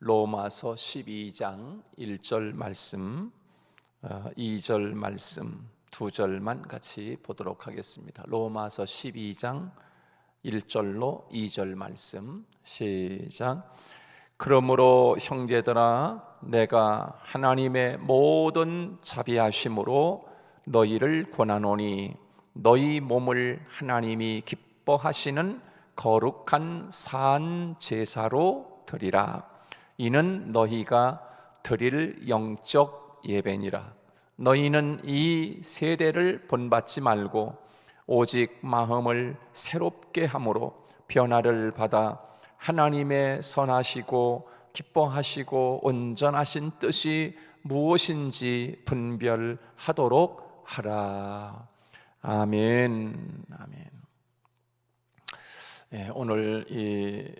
로마서 12장 1절 말씀, 2절 말씀 두 절만 같이 보도록 하겠습니다. 로마서 12장 1절로 2절 말씀 시작. 그러므로 형제들아, 내가 하나님의 모든 자비하심으로 너희를 권하노니 너희 몸을 하나님이 기뻐하시는 거룩한 산 제사로 드리라. 이는 너희가 드릴 영적 예배니라. 너희는 이 세대를 본받지 말고 오직 마음을 새롭게 함으로 변화를 받아 하나님의 선하시고 기뻐하시고 온전하신 뜻이 무엇인지 분별하도록 하라. 아멘. 아멘. 오늘 이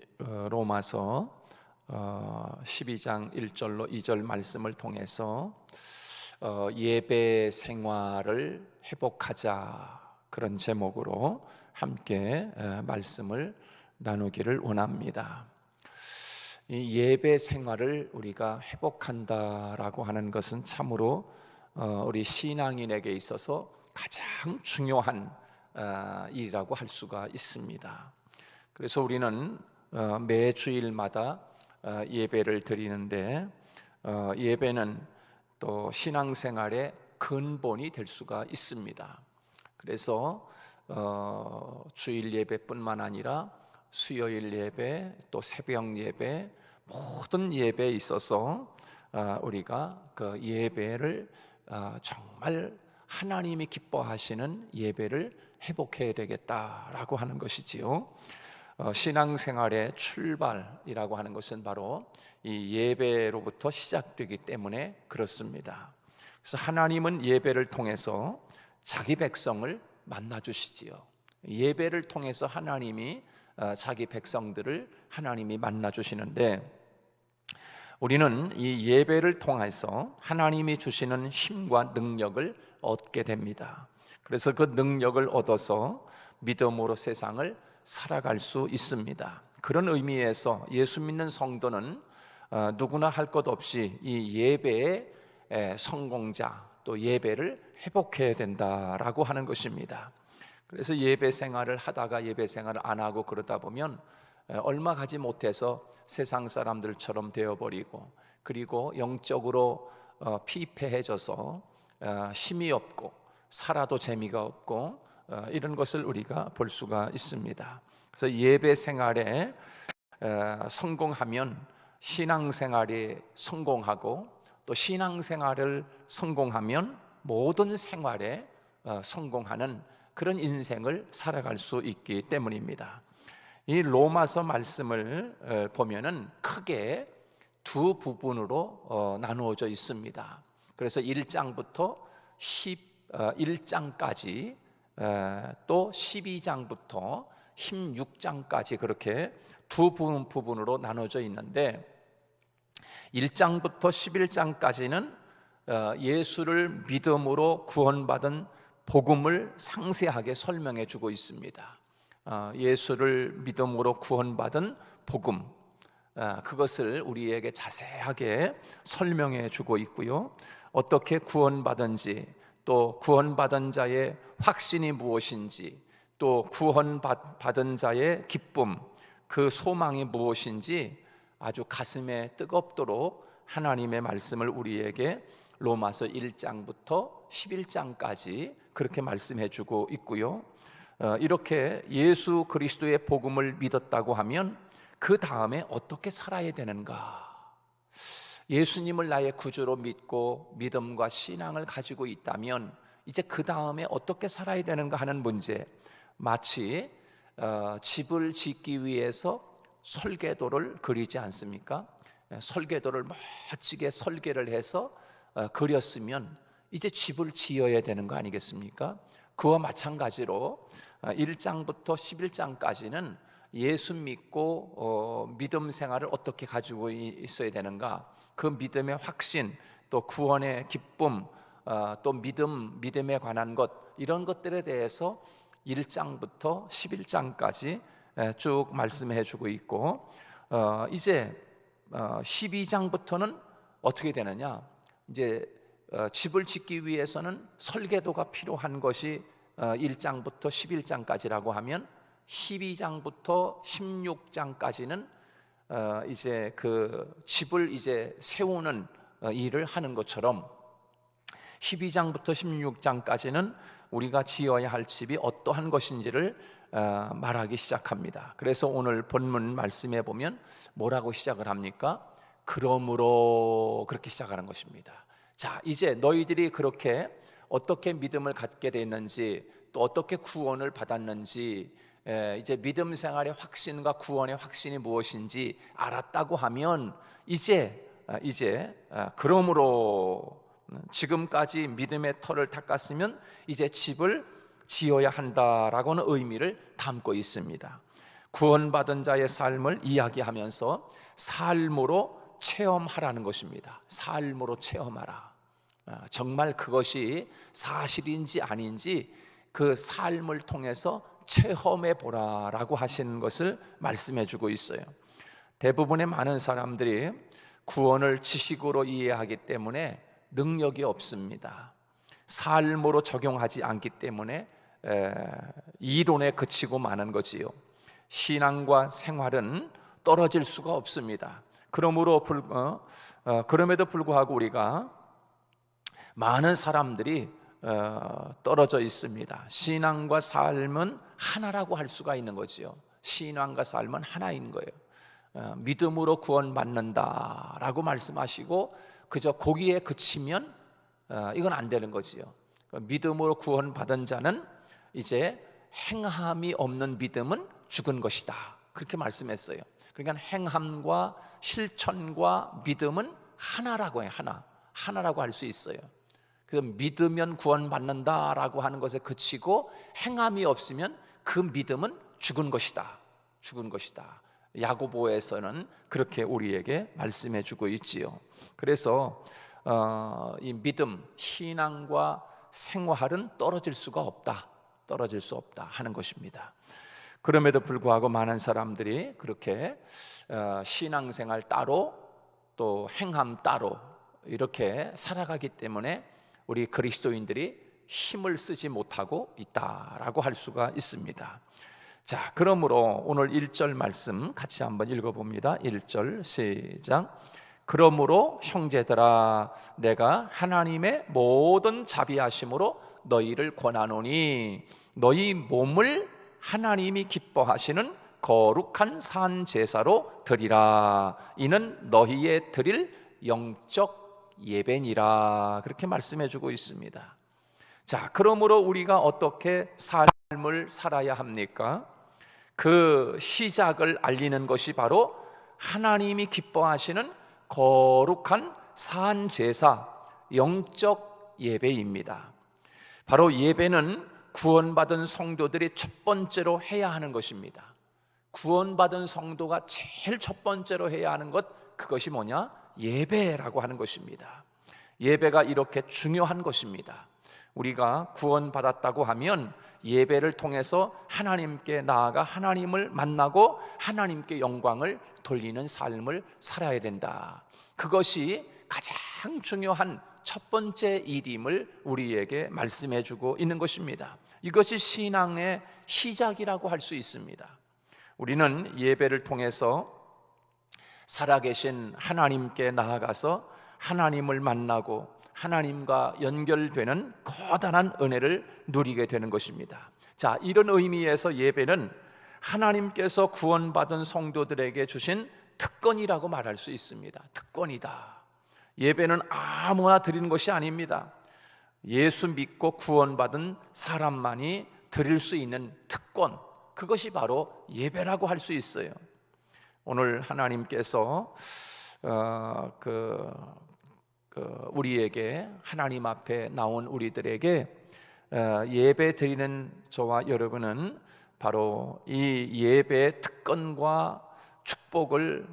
로마서 12장 1절로 2절 말씀을 통해서 예배 생활을 회복하자, 그런 제목으로 함께 말씀을 나누기를 원합니다. 이 예배 생활을 우리가 회복한다라고 하는 것은 참으로 우리 신앙인에게 있어서 가장 중요한 일이라고 할 수가 있습니다. 그래서 우리는 매 주일마다 예배를 드리는데 예배는 또 신앙생활의 근본이 될 수가 있습니다. 그래서 주일 예배뿐만 아니라 수요일 예배, 또 새벽 예배, 모든 예배에 있어서 우리가 그 예배를 정말 하나님이 기뻐하시는 예배를 회복해야 되겠다라고 하는 것이지요. 신앙생활의 출발이라고 하는 것은 바로 이 예배로부터 시작되기 때문에 그렇습니다. 그래서 하나님은 예배를 통해서 자기 백성을 만나 주시지요. 예배를 통해서 하나님이 자기 백성들을 하나님이 만나 주시는데, 우리는 이 예배를 통해서 하나님이 주시는 힘과 능력을 얻게 됩니다. 그래서 그 능력을 얻어서 믿음으로 세상을 살아갈 수 있습니다. 그런 의미에서 예수 믿는 성도는 누구나 할 것 없이 이 예배의 성공자, 또 예배를 회복해야 된다라고 하는 것입니다. 그래서 예배 생활을 하다가 예배 생활을 안 하고 그러다 보면 얼마 가지 못해서 세상 사람들처럼 되어버리고, 그리고 영적으로 피폐해져서 힘이 없고 살아도 재미가 없고 이런 것을 우리가 볼 수가 있습니다. 그래서 예배 생활에 성공하면 신앙생활이 성공하고, 또 신앙생활을 성공하면 모든 생활에 성공하는 그런 인생을 살아갈 수 있기 때문입니다. 이 로마서 말씀을 보면은 크게 두 부분으로 나누어져 있습니다. 그래서 1장부터 11장까지, 또 12장부터 16장까지 그렇게 두 부분으로 나눠져 있는데, 1장부터 11장까지는 예수를 믿음으로 구원받은 복음을 상세하게 설명해 주고 있습니다. 예수를 믿음으로 구원받은 복음, 그것을 우리에게 자세하게 설명해 주고 있고요. 어떻게 구원받은지, 또 구원받은 자의 확신이 무엇인지, 또 구원받은 자의 기쁨, 그 소망이 무엇인지 아주 가슴에 뜨겁도록 하나님의 말씀을 우리에게 로마서 1장부터 11장까지 그렇게 말씀해 주고 있고요. 이렇게 예수 그리스도의 복음을 믿었다고 하면 그 다음에 어떻게 살아야 되는가? 예수님을 나의 구주로 믿고 믿음과 신앙을 가지고 있다면 이제 그 다음에 어떻게 살아야 되는가 하는 문제, 마치 집을 짓기 위해서 설계도를 그리지 않습니까? 설계도를 멋지게 설계를 해서 그렸으면 이제 집을 지어야 되는 거 아니겠습니까? 그와 마찬가지로 1장부터 11장까지는 예수 믿고 믿음 생활을 어떻게 가지고 있어야 되는가, 그 믿음의 확신, 또 구원의 기쁨, 또 믿음에 관한 것, 이런 것들에 대해서 1장부터 11장까지 쭉 말씀해 주고 있고, 이제 12장부터는 어떻게 되느냐? 이제 집을 짓기 위해서는 설계도가 필요한 것이 1장부터 11장까지라고 하면 12장부터 16장까지는 이제 그 집을 이제 세우는 일을 하는 것처럼 12장부터 16장까지는 우리가 지어야 할 집이 어떠한 것인지를 말하기 시작합니다. 그래서 오늘 본문 말씀에 보면 뭐라고 시작을 합니까? 그러므로 그렇게 시작하는 것입니다. 자, 이제 너희들이 그렇게 어떻게 믿음을 갖게 됐는지, 또 어떻게 구원을 받았는지, 이제 믿음 생활의 확신과 구원의 확신이 무엇인지 알았다고 하면 이제 그러므로 지금까지 믿음의 터를 닦았으면 이제 집을 지어야 한다라고는 의미를 담고 있습니다. 구원받은 자의 삶을 이야기하면서 삶으로 체험하라는 것입니다. 삶으로 체험하라. 정말 그것이 사실인지 아닌지 그 삶을 통해서 체험해 보라라고 하시는 것을 말씀해 주고 있어요. 대부분의 많은 사람들이 구원을 지식으로 이해하기 때문에 능력이 없습니다. 삶으로 적용하지 않기 때문에 이론에 그치고 마는 거지요. 신앙과 생활은 떨어질 수가 없습니다. 그럼에도 불구하고 우리가 많은 사람들이 떨어져 있습니다. 신앙과 삶은 하나라고 할 수가 있는 거지요. 신앙과 삶은 하나인 거예요. 믿음으로 구원받는다라고 말씀하시고 그저 거기에 그치면 이건 안 되는 거지요. 믿음으로 구원받은 자는 이제 행함이 없는 믿음은 죽은 것이다. 그렇게 말씀했어요. 그러니까 행함과 실천과 믿음은 하나라고 해요. 하나라고 할 수 있어요. 그래서 믿으면 구원받는다라고 하는 것에 그치고 행함이 없으면 그 믿음은 죽은 것이다. 죽은 것이다. 야고보에서는 그렇게 우리에게 말씀해 주고 있지요. 그래서 이 믿음, 신앙과 생활은 떨어질 수가 없다. 떨어질 수 없다 하는 것입니다. 그럼에도 불구하고 많은 사람들이 그렇게 신앙생활 따로 또 행함 따로 이렇게 살아가기 때문에 우리 그리스도인들이 힘을 쓰지 못하고 있다라고 할 수가 있습니다. 자, 그러므로 오늘 1절 말씀 같이 한번 읽어봅니다. 1절 시작. 그러므로 형제들아 내가 하나님의 모든 자비하심으로 너희를 권하노니 너희 몸을 하나님이 기뻐하시는 거룩한 산 제사로 드리라. 이는 너희의 드릴 영적 예배니라. 그렇게 말씀해 주고 있습니다. 자, 그러므로 우리가 어떻게 삶을 살아야 합니까? 그 시작을 알리는 것이 바로 하나님이 기뻐하시는 거룩한 산 제사, 영적 예배입니다. 바로 예배는 구원받은 성도들이 첫 번째로 해야 하는 것입니다. 구원받은 성도가 제일 첫 번째로 해야 하는 것, 그것이 뭐냐? 예배라고 하는 것입니다. 예배가 이렇게 중요한 것입니다. 우리가 구원받았다고 하면 예배를 통해서 하나님께 나아가 하나님을 만나고 하나님께 영광을 돌리는 삶을 살아야 된다. 그것이 가장 중요한 첫 번째 일임을 우리에게 말씀해 주고 있는 것입니다. 이것이 신앙의 시작이라고 할 수 있습니다. 우리는 예배를 통해서 살아계신 하나님께 나아가서 하나님을 만나고 하나님과 연결되는 커다란 은혜를 누리게 되는 것입니다. 자, 이런 의미에서 예배는 하나님께서 구원받은 성도들에게 주신 특권이라고 말할 수 있습니다. 특권이다. 예배는 아무나 드리는 것이 아닙니다. 예수 믿고 구원받은 사람만이 드릴 수 있는 특권, 그것이 바로 예배라고 할 수 있어요. 오늘 하나님께서 우리에게 하나님 앞에 나온 우리들에게 예배 드리는 저와 여러분은 바로 이 예배의 특권과 축복을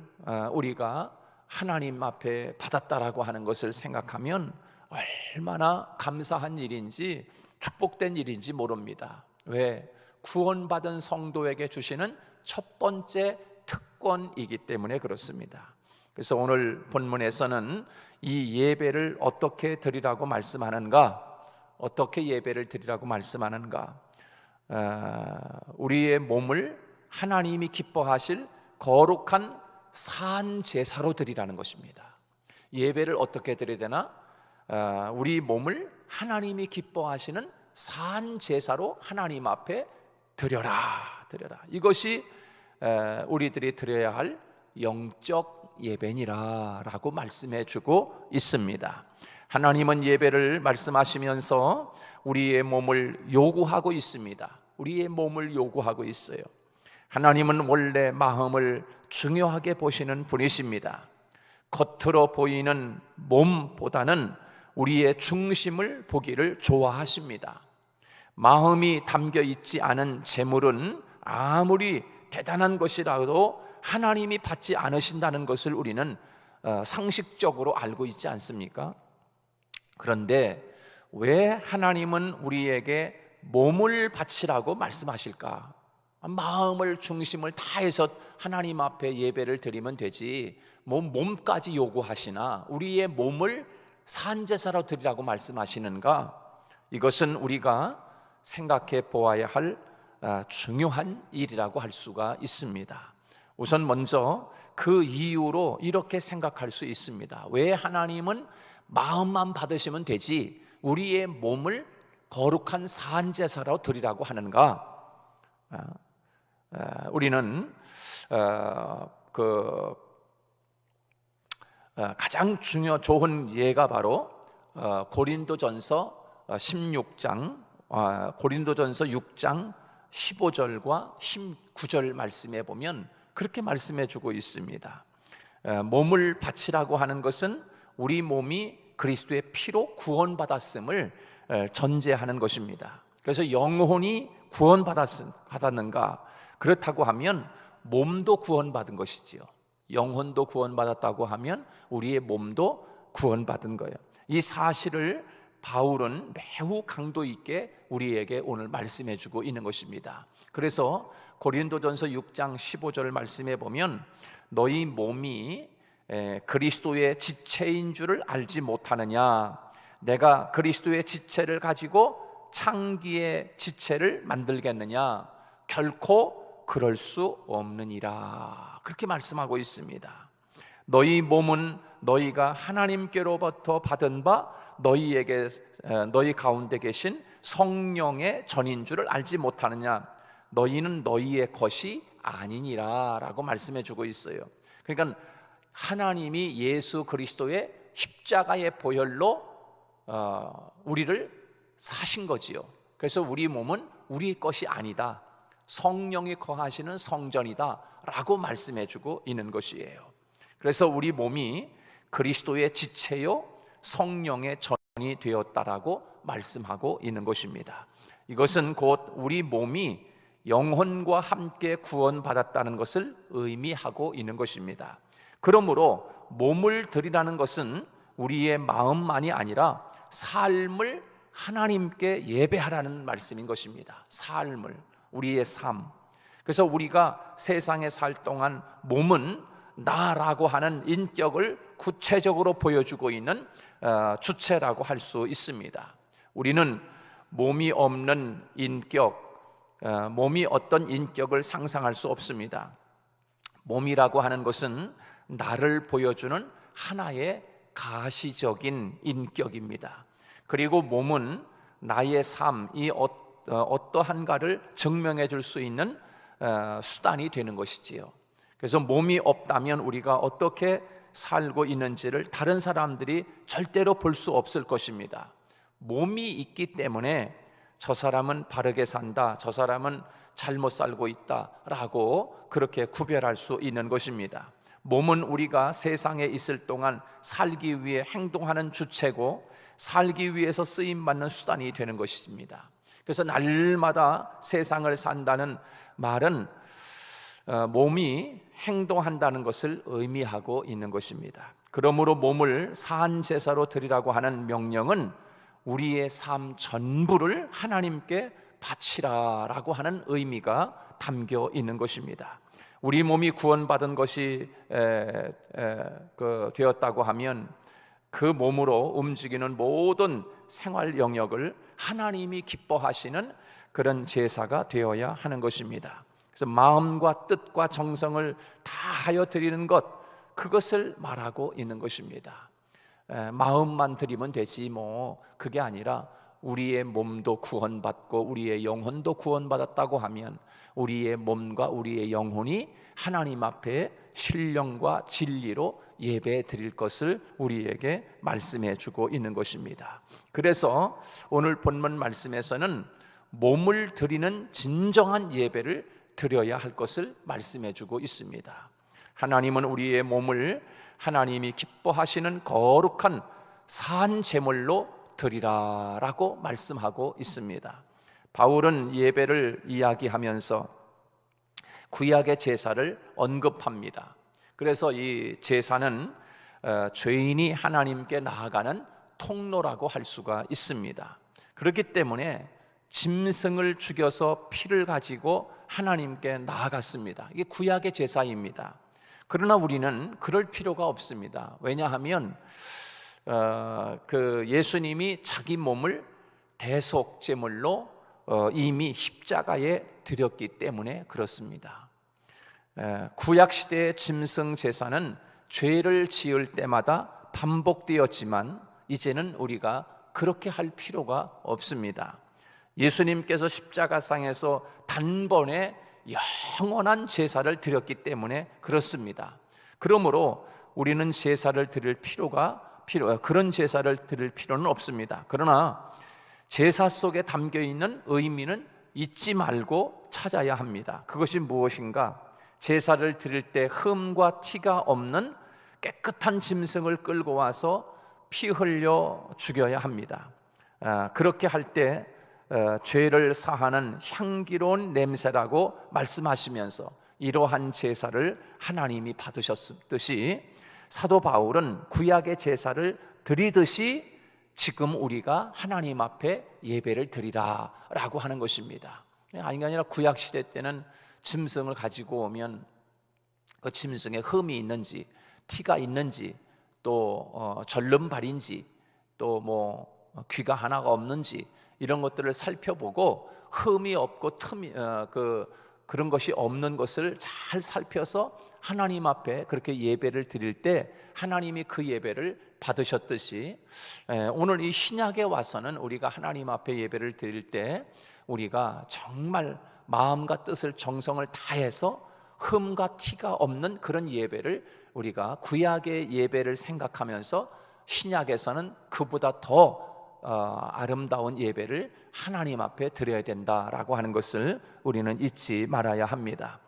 우리가 하나님 앞에 받았다라고 하는 것을 생각하면 얼마나 감사한 일인지 축복된 일인지 모릅니다. 왜? 구원받은 성도에게 주시는 첫 번째 특권이기 때문에 그렇습니다. 그래서 오늘 본문에서는 이 예배를 어떻게 드리라고 말씀하는가? 어떻게 예배를 드리라고 말씀하는가? 우리의 몸을 하나님이 기뻐하실 거룩한 산 제사로 드리라는 것입니다. 예배를 어떻게 드려야 되나? 우리 몸을 하나님이 기뻐하시는 산 제사로 하나님 앞에 드려라. 이것이 우리들이 드려야 할 영적 예배니라라고 말씀해 주고 있습니다. 하나님은 예배를 말씀하시면서 우리의 몸을 요구하고 있습니다. 우리의 몸을 요구하고 있어요. 하나님은 원래 마음을 중요하게 보시는 분이십니다. 겉으로 보이는 몸보다는 우리의 중심을 보기를 좋아하십니다. 마음이 담겨 있지 않은 재물은 아무리 대단한 것이라도 하나님이 받지 않으신다는 것을 우리는 상식적으로 알고 있지 않습니까? 그런데 왜 하나님은 우리에게 몸을 바치라고 말씀하실까? 마음을 중심을 다해서 하나님 앞에 예배를 드리면 되지 몸까지 요구하시나 우리의 몸을 산제사로 드리라고 말씀하시는가? 이것은 우리가 생각해 보아야 할 중요한 일이라고 할 수가 있습니다. 우선 먼저 그 이유로 이렇게 생각할 수 있습니다. 왜 하나님은 마음만 받으시면 되지 우리의 몸을 거룩한 산제사로 드리라고 하는가? 우리는 가장 좋은 예가 바로 고린도전서 16장 고린도전서 6장 15절과 19절 말씀에 보면 그렇게 말씀해 주고 있습니다. 몸을 바치라고 하는 것은 우리 몸이 그리스도의 피로 구원받았음을 전제하는 것입니다. 그래서 영혼이 구원받았는가? 그렇다고 하면 몸도 구원받은 것이지요. 영혼도 구원받았다고 하면 우리의 몸도 구원받은 거예요. 이 사실을 바울은 매우 강도 있게 우리에게 오늘 말씀해 주고 있는 것입니다. 그래서 고린도전서 6장 15절 말씀에 보면 너희 몸이 그리스도의 지체인 줄을 알지 못하느냐? 내가 그리스도의 지체를 가지고 창기의 지체를 만들겠느냐? 결코 그럴 수 없느니라. 그렇게 말씀하고 있습니다. 너희 몸은 너희가 하나님께로부터 받은 바 너희 가운데 계신 성령의 전인 줄을 알지 못하느냐? 너희는 너희의 것이 아니니라 라고 말씀해 주고 있어요. 그러니까 하나님이 예수 그리스도의 십자가의 보혈로 우리를 사신 거지요. 그래서 우리 몸은 우리 것이 아니다, 성령이 거하시는 성전이다 라고 말씀해 주고 있는 것이에요. 그래서 우리 몸이 그리스도의 지체요 성령의 전이 되었다라고 말씀하고 있는 것입니다. 이것은 곧 우리 몸이 영혼과 함께 구원받았다는 것을 의미하고 있는 것입니다. 그러므로 몸을 드리라는 것은 우리의 마음만이 아니라 삶을 하나님께 예배하라는 말씀인 것입니다. 삶을, 우리의 삶. 그래서 우리가 세상에 살 동안 몸은 나라고 하는 인격을 구체적으로 보여주고 있는 주체라고 할 수 있습니다. 우리는 몸이 없는 인격, 몸이 어떤 인격을 상상할 수 없습니다. 몸이라고 하는 것은 나를 보여주는 하나의 가시적인 인격입니다. 그리고 몸은 나의 삶이 어떠한가를 증명해 줄 수 있는 수단이 되는 것이지요. 그래서 몸이 없다면 우리가 어떻게 살고 있는지를 다른 사람들이 절대로 볼 수 없을 것입니다. 몸이 있기 때문에 저 사람은 바르게 산다, 저 사람은 잘못 살고 있다라고 그렇게 구별할 수 있는 것입니다. 몸은 우리가 세상에 있을 동안 살기 위해 행동하는 주체고 살기 위해서 쓰임받는 수단이 되는 것입니다. 그래서 날마다 세상을 산다는 말은 몸이 행동한다는 것을 의미하고 있는 것입니다. 그러므로 몸을 산제사로 드리라고 하는 명령은 우리의 삶 전부를 하나님께 바치라라고 하는 의미가 담겨 있는 것입니다. 우리 몸이 구원받은 것이 되었다고 하면 그 몸으로 움직이는 모든 생활 영역을 하나님이 기뻐하시는 그런 제사가 되어야 하는 것입니다. 그래서 마음과 뜻과 정성을 다하여 드리는 것, 그것을 말하고 있는 것입니다. 마음만 드리면 되지 뭐 그게 아니라 우리의 몸도 구원받고 우리의 영혼도 구원받았다고 하면 우리의 몸과 우리의 영혼이 하나님 앞에 신령과 진리로 예배 드릴 것을 우리에게 말씀해 주고 있는 것입니다. 그래서 오늘 본문 말씀에서는 몸을 드리는 진정한 예배를 드려야 할 것을 말씀해 주고 있습니다. 하나님은 우리의 몸을 하나님이 기뻐하시는 거룩한 산 제물로 드리라라고 말씀하고 있습니다. 바울은 예배를 이야기하면서 구약의 제사를 언급합니다. 그래서 이 제사는 죄인이 하나님께 나아가는 통로라고 할 수가 있습니다. 그렇기 때문에 짐승을 죽여서 피를 가지고 하나님께 나아갔습니다. 이게 구약의 제사입니다. 그러나 우리는 그럴 필요가 없습니다. 왜냐하면 예수님이 자기 몸을 대속제물로 이미 십자가에 드렸기 때문에 그렇습니다. 구약 시대의 짐승 제사는 죄를 지을 때마다 반복되었지만 이제는 우리가 그렇게 할 필요가 없습니다. 예수님께서 십자가상에서 단번에 영원한 제사를 드렸기 때문에 그렇습니다. 그러므로 우리는 제사를 드릴 그런 제사를 드릴 필요는 없습니다. 그러나 제사 속에 담겨 있는 의미는 잊지 말고 찾아야 합니다. 그것이 무엇인가? 제사를 드릴 때 흠과 티가 없는 깨끗한 짐승을 끌고 와서 피 흘려 죽여야 합니다. 그렇게 할 때 죄를 사하는 향기로운 냄새라고 말씀하시면서 이러한 제사를 하나님이 받으셨듯이 사도 바울은 구약의 제사를 드리듯이 지금 우리가 하나님 앞에 예배를 드리라라고 하는 것입니다. 아니라 구약 시대 때는 짐승을 가지고 오면 그 짐승에 흠이 있는지 티가 있는지 또 절름발인지 또 뭐 귀가 하나가 없는지 이런 것들을 살펴보고 흠이 없고 그런 것이 없는 것을 잘 살펴서 하나님 앞에 그렇게 예배를 드릴 때 하나님이 그 예배를 받으셨듯이 오늘 이 신약에 와서는 우리가 하나님 앞에 예배를 드릴 때 우리가 정말 마음과 뜻을 정성을 다해서 흠과 티가 없는 그런 예배를 우리가 구약의 예배를 생각하면서 신약에서는 그보다 더 아름다운 예배를 하나님 앞에 드려야 된다라고 하는 것을 우리는 잊지 말아야 합니다.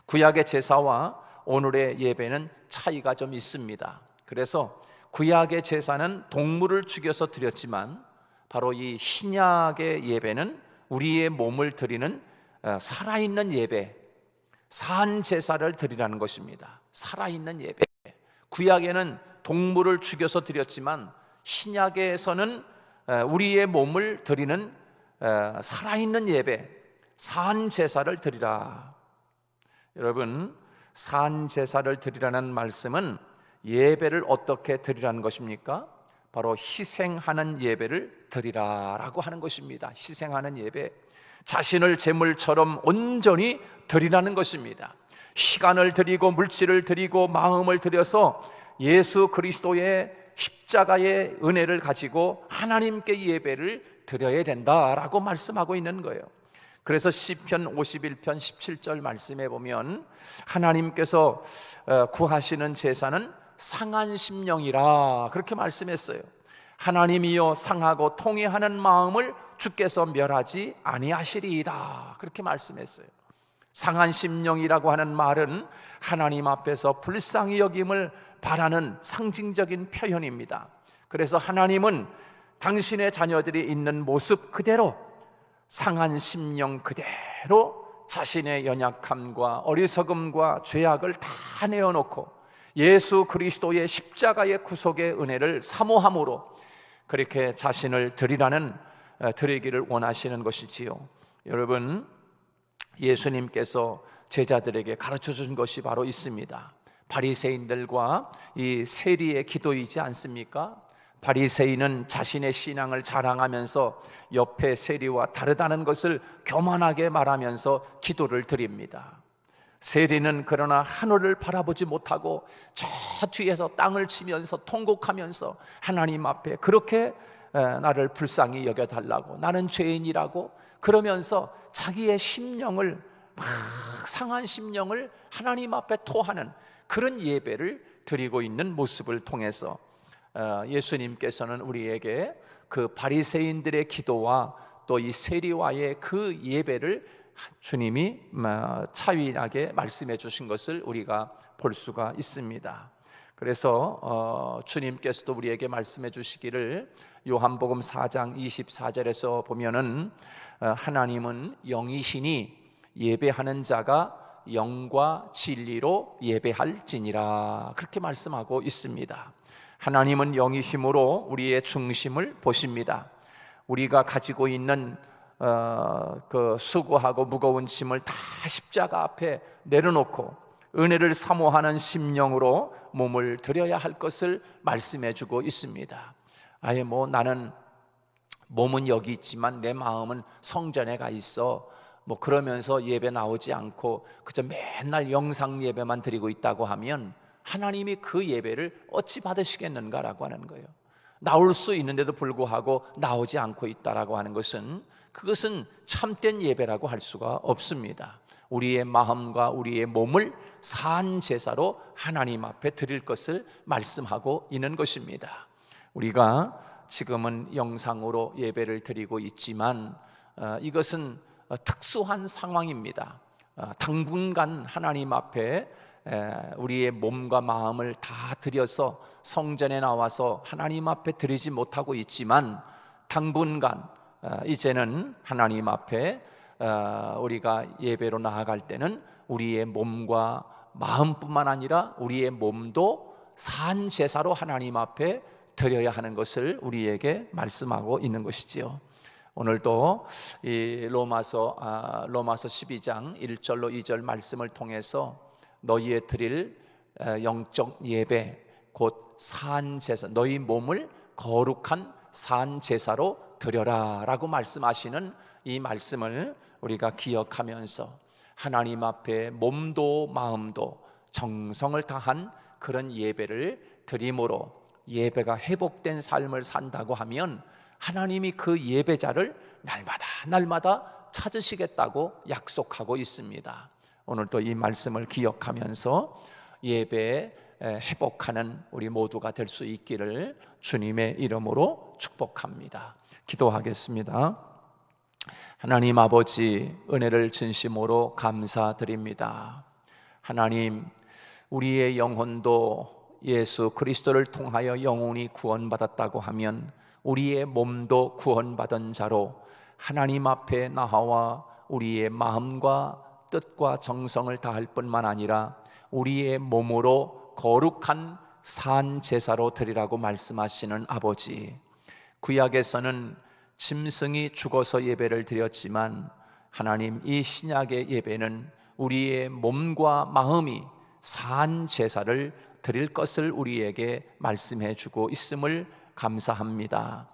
구약의 제사와 오늘의 예배는 차이가 좀 있습니다. 그래서 구약의 제사는 동물을 죽여서 드렸지만 바로 이 신약의 예배는 우리의 몸을 드리는 살아있는 예배, 산 제사를 드리라는 것입니다. 살아있는 예배. 구약에는 동물을 죽여서 드렸지만 신약에서는 우리의 몸을 드리는 살아있는 예배, 산 제사를 드리라. 여러분, 산 제사를 드리라는 말씀은 예배를 어떻게 드리라는 것입니까? 바로 희생하는 예배를 드리라라고 하는 것입니다. 희생하는 예배, 자신을 제물처럼 온전히 드리라는 것입니다. 시간을 드리고 물질을 드리고 마음을 드려서 예수 그리스도의 십자가의 은혜를 가지고 하나님께 예배를 드려야 된다라고 말씀하고 있는 거예요. 그래서 시편 51편 17절 말씀에 보면 하나님께서 구하시는 제사는 상한 심령이라 그렇게 말씀했어요. 하나님이여 상하고 통회하는 마음을 주께서 멸하지 아니하시리이다 그렇게 말씀했어요. 상한 심령이라고 하는 말은 하나님 앞에서 불쌍히 여김을 바라는 상징적인 표현입니다. 그래서 하나님은 당신의 자녀들이 있는 모습 그대로 상한 심령 그대로 자신의 연약함과 어리석음과 죄악을 다 내어놓고 예수 그리스도의 십자가의 구속의 은혜를 사모함으로 그렇게 자신을 드리기를 원하시는 것이지요. 여러분, 예수님께서 제자들에게 가르쳐 준 것이 바로 있습니다. 바리새인들과 이 세리의 기도이지 않습니까? 바리새인은 자신의 신앙을 자랑하면서 옆에 세리와 다르다는 것을 교만하게 말하면서 기도를 드립니다. 세리는 그러나 하늘을 바라보지 못하고 저 뒤에서 땅을 치면서 통곡하면서 하나님 앞에 그렇게 나를 불쌍히 여겨달라고, 나는 죄인이라고 그러면서 자기의 심령을, 막 상한 심령을 하나님 앞에 토하는 그런 예배를 드리고 있는 모습을 통해서 예수님께서는 우리에게 그 바리새인들의 기도와 또 이 세리와의 그 예배를 주님이 차분하게 말씀해 주신 것을 우리가 볼 수가 있습니다. 그래서 주님께서도 우리에게 말씀해 주시기를 요한복음 4장 24절에서 보면은 하나님은 영이시니 예배하는 자가 영과 진리로 예배할지니라, 그렇게 말씀하고 있습니다. 하나님은 영이심으로 우리의 중심을 보십니다. 우리가 가지고 있는 그 수고하고 무거운 짐을 다 십자가 앞에 내려놓고 은혜를 사모하는 심령으로 몸을 드려야 할 것을 말씀해 주고 있습니다. 아예 나는 몸은 여기 있지만 내 마음은 성전에 가 있어, 그러면서 예배 나오지 않고 그저 맨날 영상 예배만 드리고 있다고 하면 하나님이 그 예배를 어찌 받으시겠는가라고 하는 거예요. 나올 수 있는데도 불구하고 나오지 않고 있다라고 하는 것은, 그것은 참된 예배라고 할 수가 없습니다. 우리의 마음과 우리의 몸을 산 제사로 하나님 앞에 드릴 것을 말씀하고 있는 것입니다. 우리가 지금은 영상으로 예배를 드리고 있지만 이것은 특수한 상황입니다. 당분간 하나님 앞에 우리의 몸과 마음을 다 드려서 성전에 나와서 하나님 앞에 드리지 못하고 있지만 당분간 이제는 하나님 앞에 우리가 예배로 나아갈 때는 우리의 몸과 마음뿐만 아니라 우리의 몸도 산 제사로 하나님 앞에 드려야 하는 것을 우리에게 말씀하고 있는 것이지요. 오늘도 이 로마서 12장 1절로 2절 말씀을 통해서 너희의 드릴 영적 예배 곧 산 제사, 너희 몸을 거룩한 산 제사로 드려라 라고 말씀하시는 이 말씀을 우리가 기억하면서 하나님 앞에 몸도 마음도 정성을 다한 그런 예배를 드림으로 예배가 회복된 삶을 산다고 하면 하나님이 그 예배자를 날마다 찾으시겠다고 약속하고 있습니다. 오늘도 이 말씀을 기억하면서 예배에 회복하는 우리 모두가 될 수 있기를 주님의 이름으로 축복합니다. 기도하겠습니다. 하나님 아버지, 은혜를 진심으로 감사드립니다. 하나님, 우리의 영혼도 예수 그리스도를 통하여 영혼이 구원받았다고 하면 우리의 몸도 구원받은 자로 하나님 앞에 나와 우리의 마음과 뜻과 정성을 다할 뿐만 아니라 우리의 몸으로 거룩한 산 제사로 드리라고 말씀하시는 아버지, 구약에서는 짐승이 죽어서 예배를 드렸지만 하나님, 이 신약의 예배는 우리의 몸과 마음이 산 제사를 드릴 것을 우리에게 말씀해 주고 있음을 감사합니다.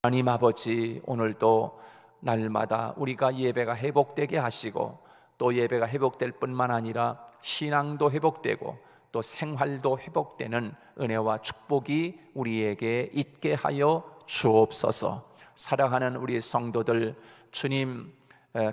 하나님 아버지, 오늘도 날마다 우리가 예배가 회복되게 하시고 또 예배가 회복될 뿐만 아니라 신앙도 회복되고 또 생활도 회복되는 은혜와 축복이 우리에게 있게 하여 주옵소서. 사랑하는 우리 성도들, 주님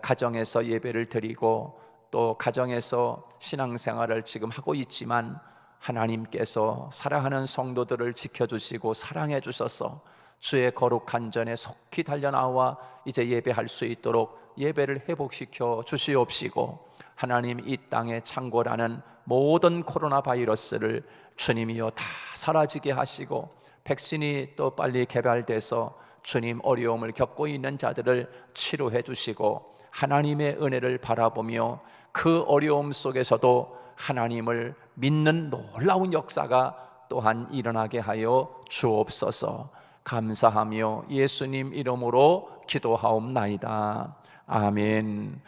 가정에서 예배를 드리고 또 가정에서 신앙생활을 지금 하고 있지만 하나님께서 사랑하는 성도들을 지켜주시고 사랑해 주셔서 주의 거룩한 전에 속히 달려나와 이제 예배할 수 있도록 예배를 회복시켜 주시옵시고, 하나님, 이 땅의 창궐하는 모든 코로나 바이러스를 주님이여 다 사라지게 하시고 백신이 또 빨리 개발돼서 주님 어려움을 겪고 있는 자들을 치료해 주시고 하나님의 은혜를 바라보며 그 어려움 속에서도 하나님을 믿는 놀라운 역사가 또한 일어나게 하여 주옵소서. 감사하며 예수님 이름으로 기도하옵나이다. 아멘.